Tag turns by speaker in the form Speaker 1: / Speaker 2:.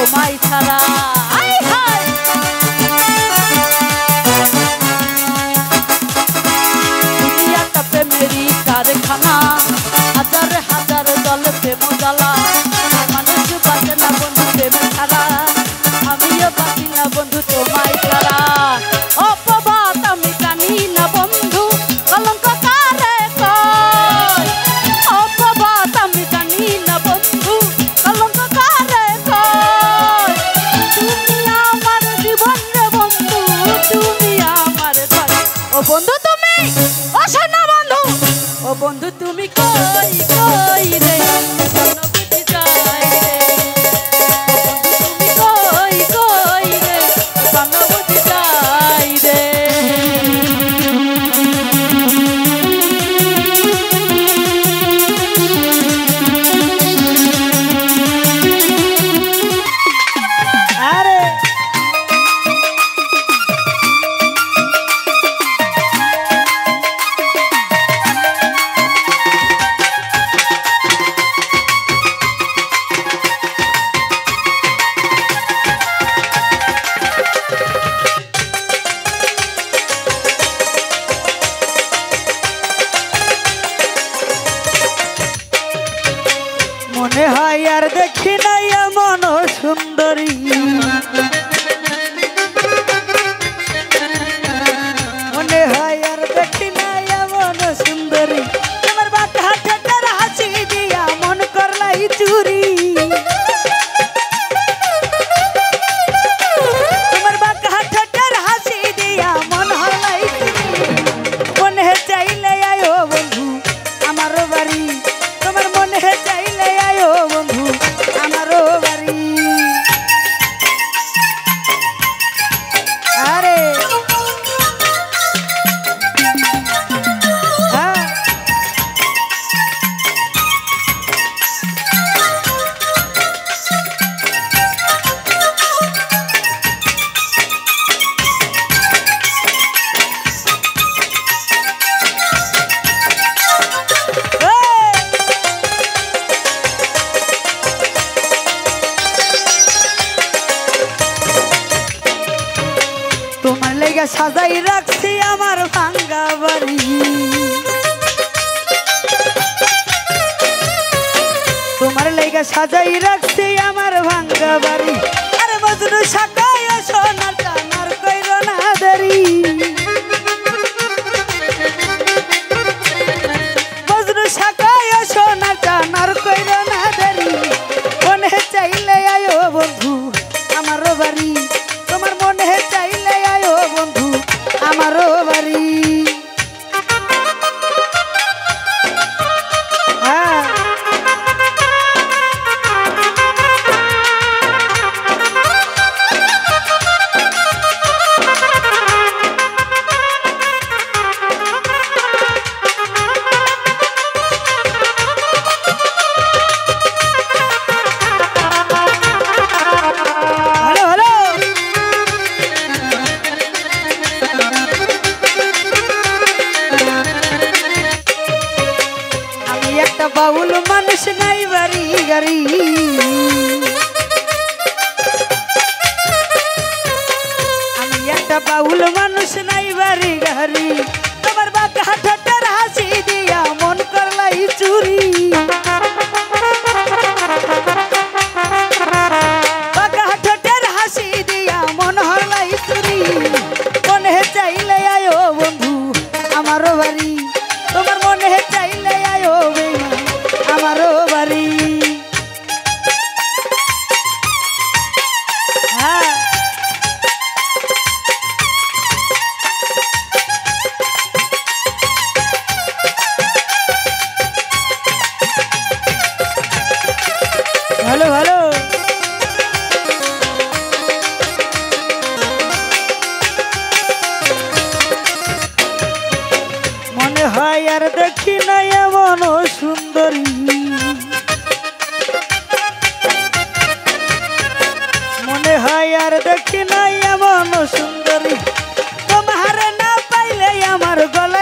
Speaker 1: তোমায় ছাড়া। দুনিয়াটা প্রেমেরই কারখানা, হাজার হাজার দল প্রেম জ্বালা, মানুষ বাঁচে না বন্ধু প্রেম ছাড়া, আমিও বাঁচি না বন্ধু তোমায় ছাড়া। অপবাদ আমি জানি না বন্ধু, কলঙ্ক কারে কয়। অপবাদ আমি জানি না বন্ধু, কলঙ্ক কারে কয়। তুমি আমার জীবন রে বন্ধু, তুমি আমার ঘর। ও বন্ধু তুমি, ও সোনা বন্ধু, ও বন্ধু তুমি কই কই রে, বুঝি যাই রে। ও বন্ধু তুমি কই কই রে, বুঝি যাই রে।
Speaker 2: আরে মনে হয় আর দেখি নাই এমন সুন্দরী, মনে হয় আর দেখি নাই এমন সুন্দরী, তোমার বাটা হাতের হাসি দিয়া মন করলাই চুরি। তোমার বাটা হাতের হাসি দিয়া মন হলাই চুরি। মনে চাইলে আয়ো বন্ধু আমার বাড়ি, তোমার মনে চাইলে আয়ো বন্ধু আমারও বাড়ি। আরে হ্যাঁ তোমার লেগে সাজাই রাখছি আমার ভাঙ্গা বাড়ি, তোমার লেগে সাজাই রাখছি আমার ভাঙ্গা বাড়ি। আরে মজনু সাকায় সোনার টানার কইর না দেরি, মজনু সাকায় সোনার টানার কইর না দেরি। মনে চাইলে আয়ো বন্ধু আমারও বাড়ি, তোমার মনে চাইলে আয়ো বন্ধু আমারও বাড়ি। হ্যাঁ বাউল মানুষ নাই বাড়ি গাড়ি, আমি একটা বাউল মানুষ নাই বাড়ি গাড়ি, তোমার বাঁকা হাতের হাসি দিয়া মন করলাই চুরি। বাঁকা হাতের হাসি দিয়া মন হরলাই চুরি। মনে চাইলে আয়ো বন্ধু আমারও বাড়ি, তোমার মনে চাইলে আয়ো আমারও বাড়ি। হ্যাঁ ভালো ভালো মনে হয় আর দেখি না এমন সুন্দরী, মনে হয় আর দেখি না এমন সুন্দরী, তোমার না পাইলে আমার গলা